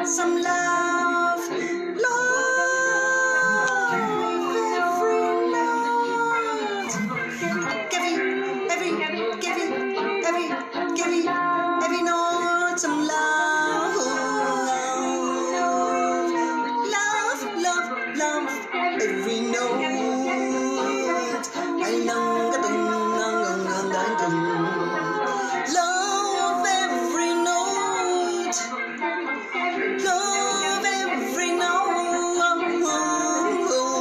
some love, love every night. Every note some love, love every note. Love every note, love every note.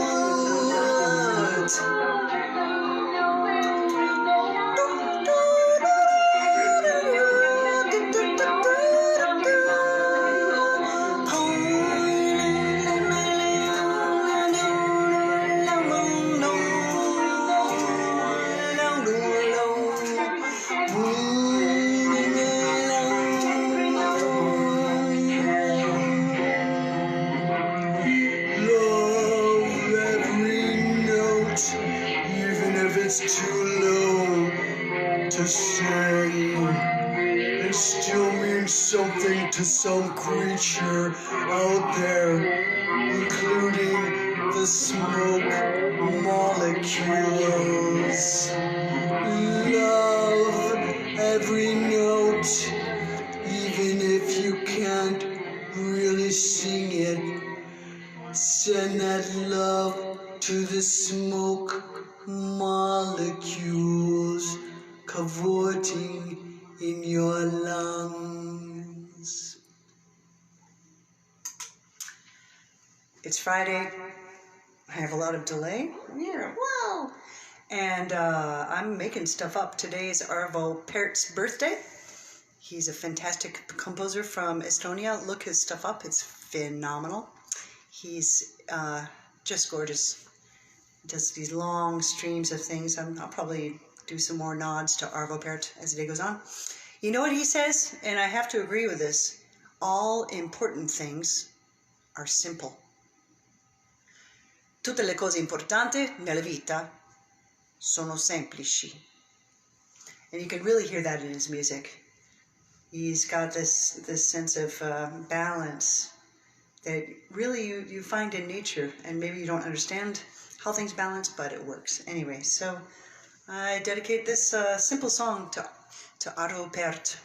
It's too low to sing. It still means something to some creature out there, including the smoke molecules. Love every note, even if you can't really sing it. Send that love to the smoke molecules cavorting in your lungs. It's Friday. I have a lot of delay here. Wow! And I'm making stuff up. Today is Arvo Pärt's birthday. He's a fantastic composer from Estonia. Look his stuff up. It's phenomenal. He's just gorgeous. Does these long streams of things. I'll probably do some more nods to Arvo Pärt as the day goes on. You know what he says? And I have to agree with this. All important things are simple. Tutte le cose importanti nella vita sono semplici. And you can really hear that in his music. He's got this sense of balance that really you find in nature, and maybe you don't understand how things balance, but it works. Anyway, so I dedicate this simple song to Arvo Pärt.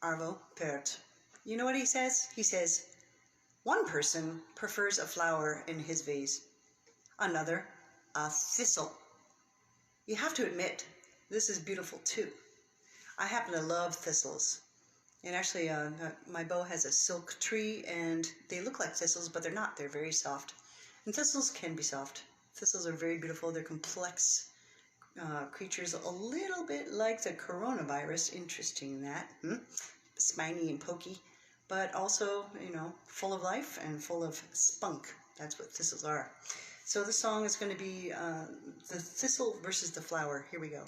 Arvo Pärt. You know what he says? He says, one person prefers a flower in his vase, another a thistle. You have to admit, this is beautiful too. I happen to love thistles. And actually, my bow has a silk tree, and they look like thistles, but they're not. They're very soft. And thistles can be soft. Thistles are very beautiful. They're complex creatures, a little bit like the coronavirus. Interesting that. Spiny and pokey, but also, you know, full of life and full of spunk. That's what thistles are. So this song is going to be the thistle versus the flower. Here we go.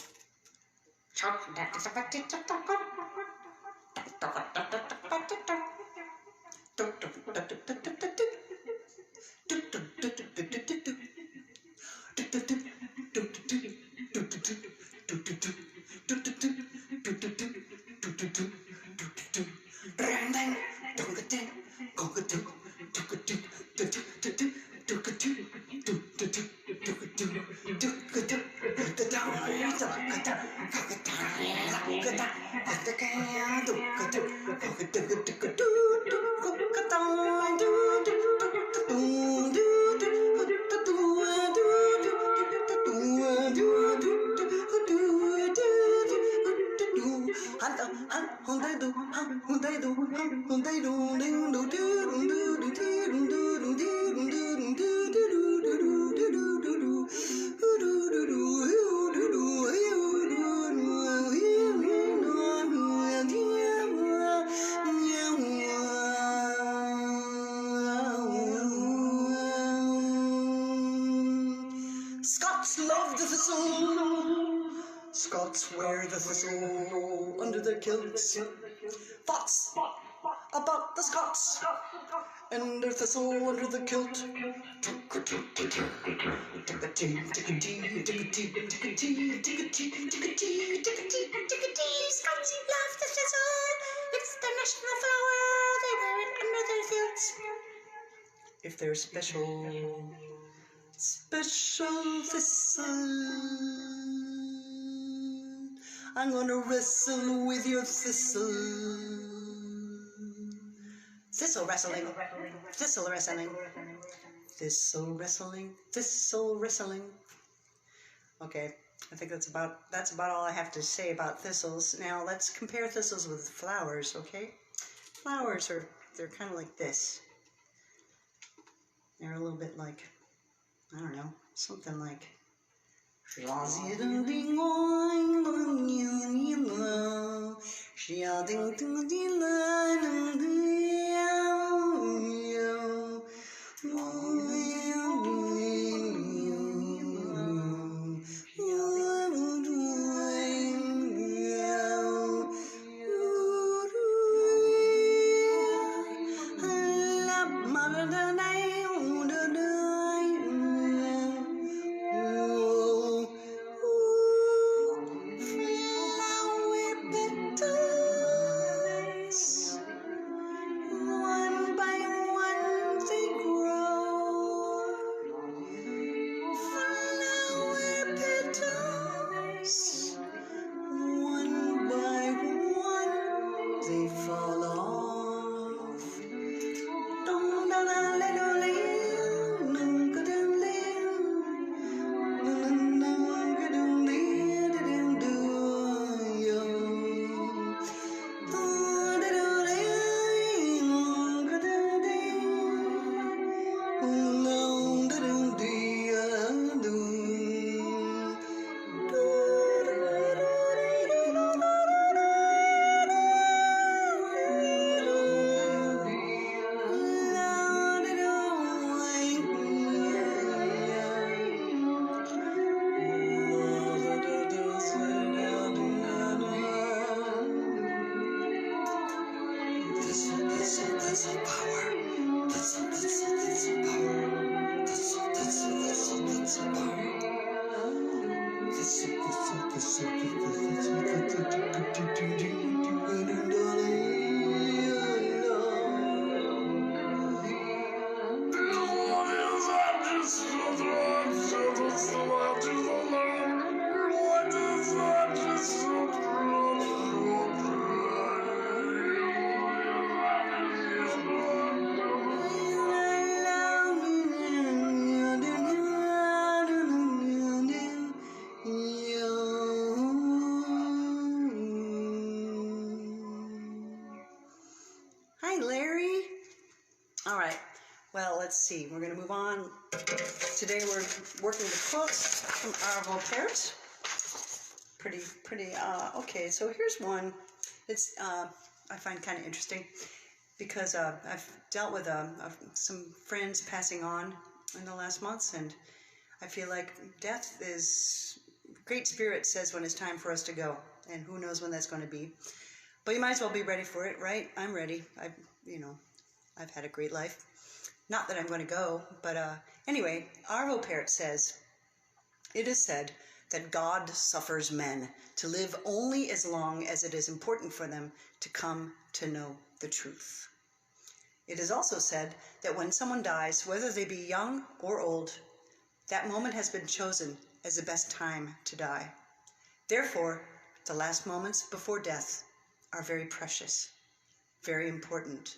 Scots love the thistle. Scots wear the thistle under their kilts. Thoughts about the Scots and their thistle under the kilt. Scots love the thistle. It's their national flower. They wear it under their kilts. If they're special thistle, I'm gonna wrestle with your thistle. Thistle wrestling. Thistle wrestling. Thistle wrestling. Thistle wrestling. Okay, I think that's about all I have to say about thistles. Now let's compare thistles with flowers, okay? Flowers they're kind of like this. They're a little bit like, I don't know, something like see. We're going to move on. Today we're working with quotes from Arvo Pärt. Pretty, okay, so here's one. It's, I find kind of interesting because I've dealt with some friends passing on in the last months, and I feel like death is, Great Spirit says when it's time for us to go, and who knows when that's going to be. But you might as well be ready for it, right? I'm ready. I've had a great life. Not that I'm going to go, but anyway, Arvo Pärt says, "It is said that God suffers men to live only as long as it is important for them to come to know the truth. It is also said that when someone dies, whether they be young or old, that moment has been chosen as the best time to die. Therefore, the last moments before death are very precious, very important,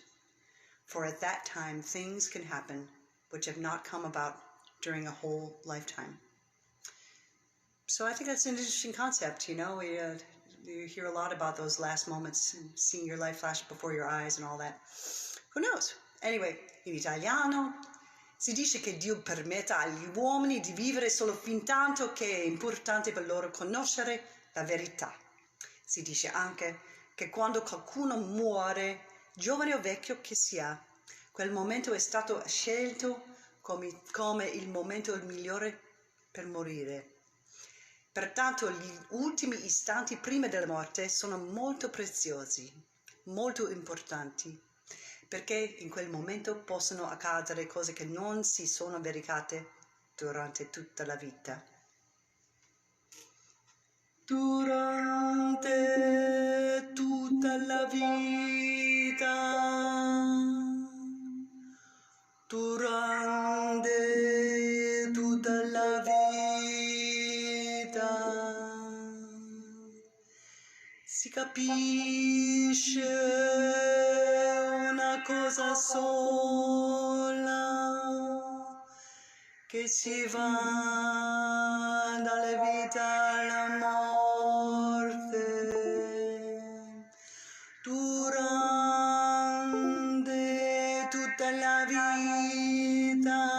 for at that time things can happen which have not come about during a whole lifetime." So I think that's an interesting concept, you know. You hear a lot about those last moments and seeing your life flash before your eyes and all that. Who knows? Anyway, in italiano si dice che Dio permetta agli uomini di vivere solo fin tanto che è importante per loro conoscere la verità. Si dice anche che quando qualcuno muore, giovane o vecchio che sia, quel momento è stato scelto come il momento migliore per morire. Pertanto gli ultimi istanti prima della morte sono molto preziosi, molto importanti, perché in quel momento possono accadere cose che non si sono verificate durante tutta la vita. Durante tutta la vita, durante tutta la vita, si capisce una cosa sola, che si va dalle vita alla morte. Durante tutta la vita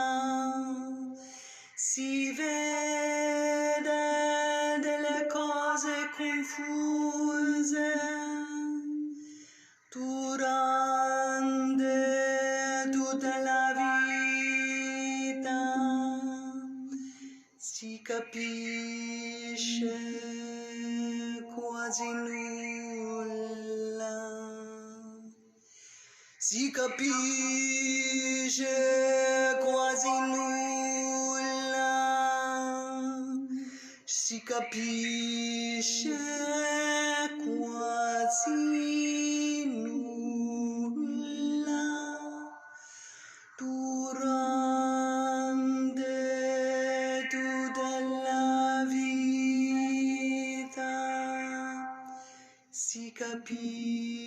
si vede delle cose confuse. Durante tutta la vita si capisce quasi nulla. Si capisce quasi nulla. Si capisce quasi nulla. Durante tutta la vita si capisce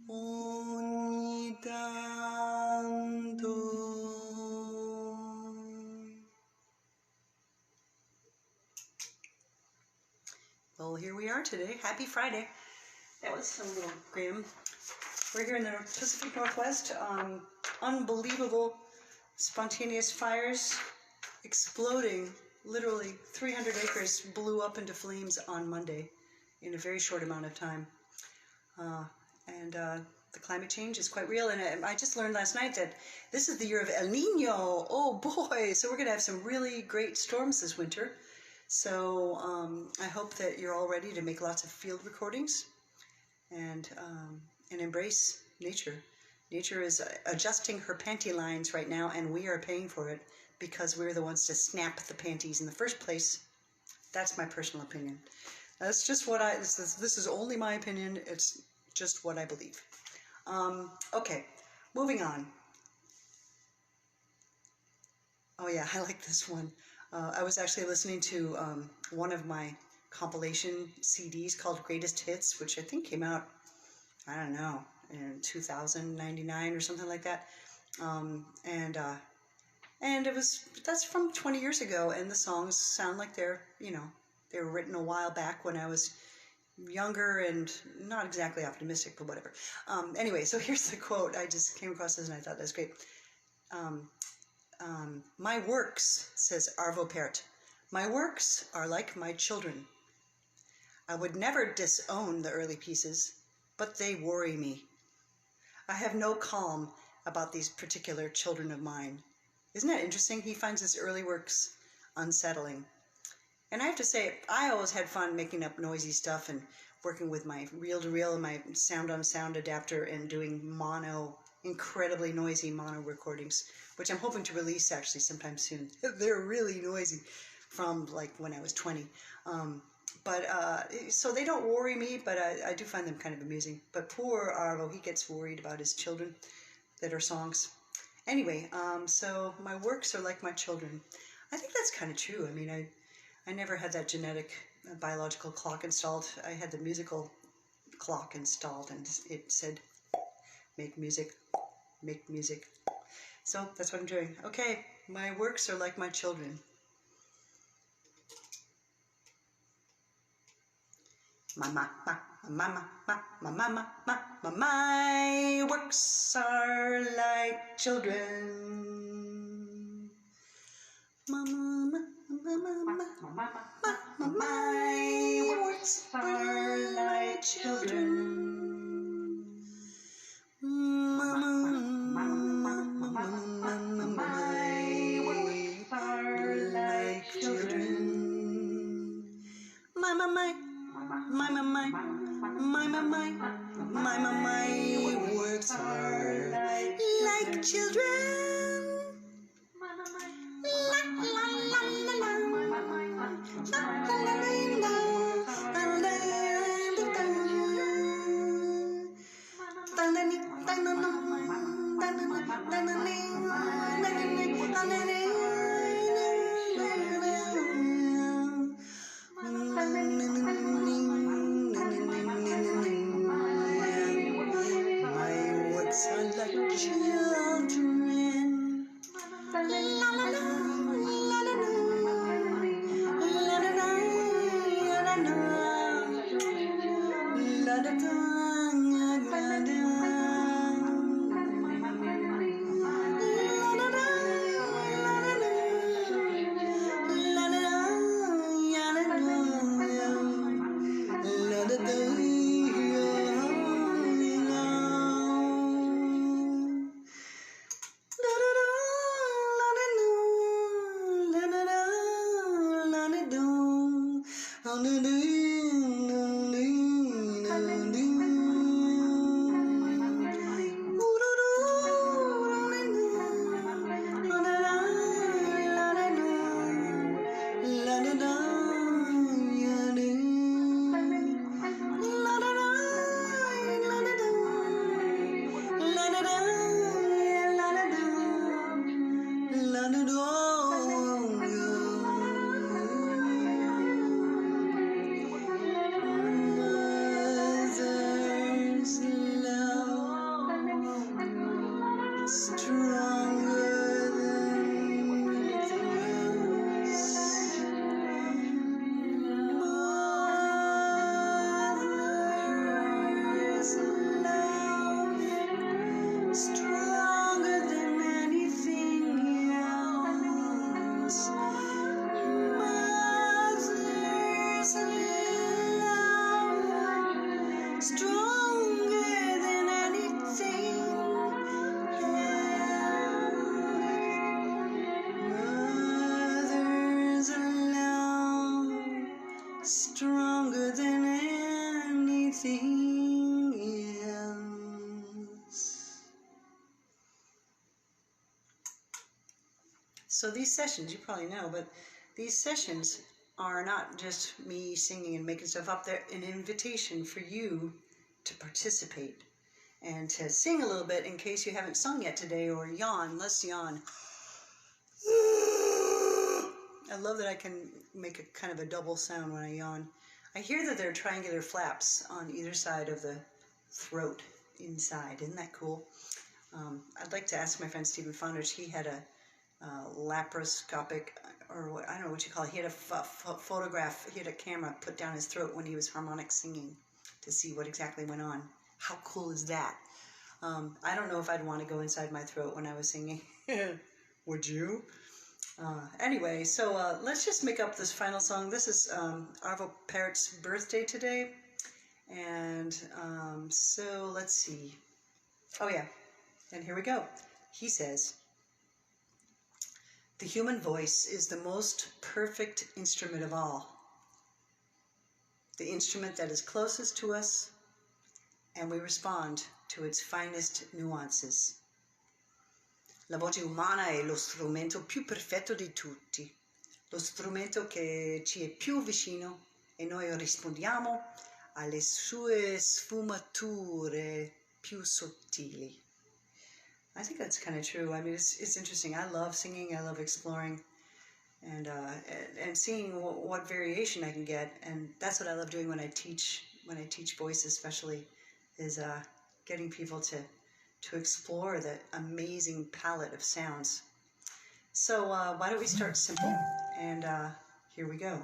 ogni tanto. Well, here we are today. Happy Friday. That was a little grim. We're here in the Pacific Northwest. Unbelievable spontaneous fires exploding. Literally 300 acres blew up into flames on Monday in a very short amount of time. The climate change is quite real. And I just learned last night that this is the year of El Nino. Oh boy. So we're going to have some really great storms this winter. So I hope that you're all ready to make lots of field recordings and embrace nature. Nature is adjusting her panty lines right now, and we are paying for it because we're the ones to snap the panties in the first place. That's my personal opinion. That's just what this is only my opinion. It's just what I believe. Okay, moving on. Oh yeah, I like this one. I was actually listening to one of my compilation CDs called Greatest Hits, which I think came out, I don't know, in 2099 or something like that. And that's from 20 years ago, and the songs sound like they were written a while back when I was younger and not exactly optimistic, but whatever. Anyway, so here's the quote. I just came across this and I thought that's great. My works, says Arvo Pärt, my works are like my children. I would never disown the early pieces, but they worry me. I have no calm about these particular children of mine. Isn't that interesting? He finds his early works unsettling. And I have to say, I always had fun making up noisy stuff and working with my reel-to-reel and my sound-on-sound adapter and doing incredibly noisy mono recordings, which I'm hoping to release actually sometime soon. They're really noisy from like when I was 20. So they don't worry me, but I do find them kind of amusing. But poor Arvo, he gets worried about his children that are songs. Anyway, so my works are like my children. I think that's kind of true. I mean, I never had that genetic biological clock installed. I had the musical clock installed, and it said, make music, make music. So that's what I'm doing. Okay, my works are like my children. My works are like children. My works are like children. My works are like children. My works are like children. Stronger than anything else. So these sessions, you probably know, but these sessions are not just me singing and making stuff up. They're an invitation for you to participate and to sing a little bit in case you haven't sung yet today, or yawn. Let's yawn. I love that I can make a kind of a double sound when I yawn. I hear that there are triangular flaps on either side of the throat inside. Isn't that cool? I'd like to ask my friend Stephen Founders. He had a laparoscopic or what, I don't know what you call it. He had a photograph, he had a camera put down his throat when he was harmonic singing to see what exactly went on. How cool is that? I don't know if I'd want to go inside my throat when I was singing. Would you? Anyway, so let's just make up this final song. This is Arvo Pärt's birthday today. And so let's see. Oh yeah, and here we go. He says, "The human voice is the most perfect instrument of all. The instrument that is closest to us, and we respond to its finest nuances. La voce umana è lo strumento più perfetto di tutti, lo strumento che ci è più vicino e noi rispondiamo alle sue sfumature più sottili." I think that's kind of true. I mean, it's interesting. I love singing. I love exploring, and seeing what variation I can get. And that's what I love doing when I teach voice, especially, is getting people to explore the amazing palette of sounds. So why don't we start simple? And here we go.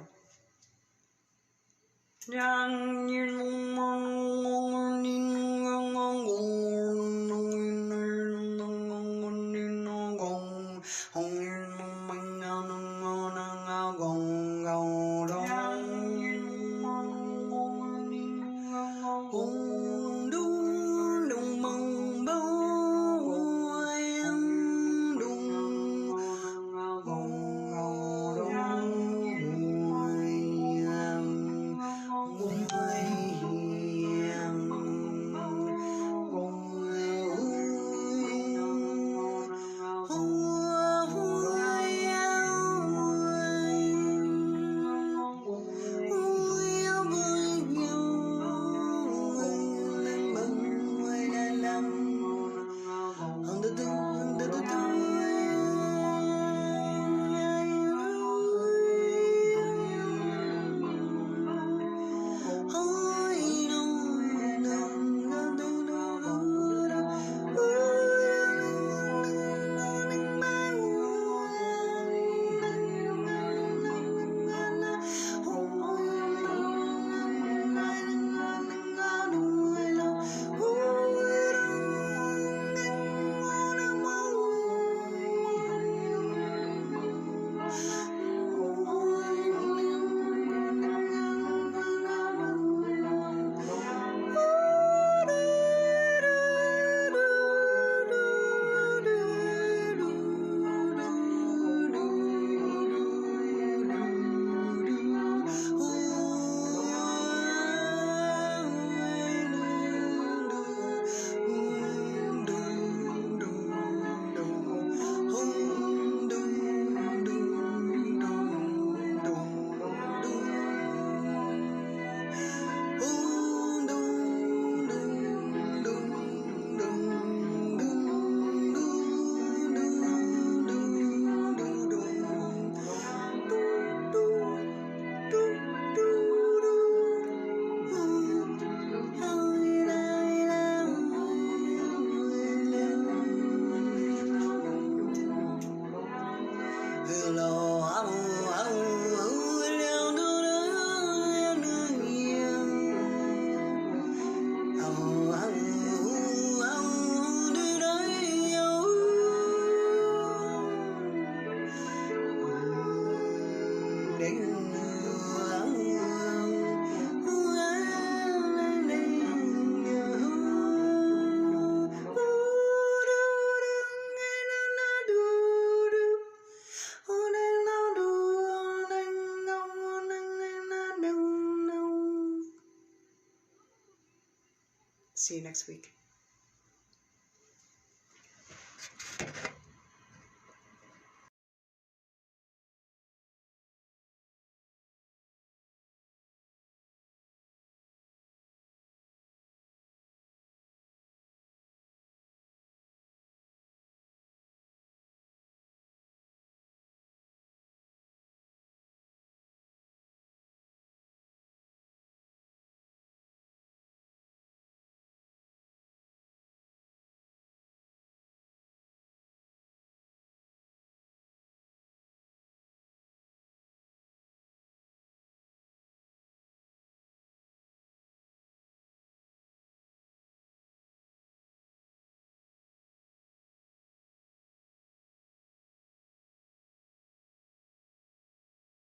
See you next week.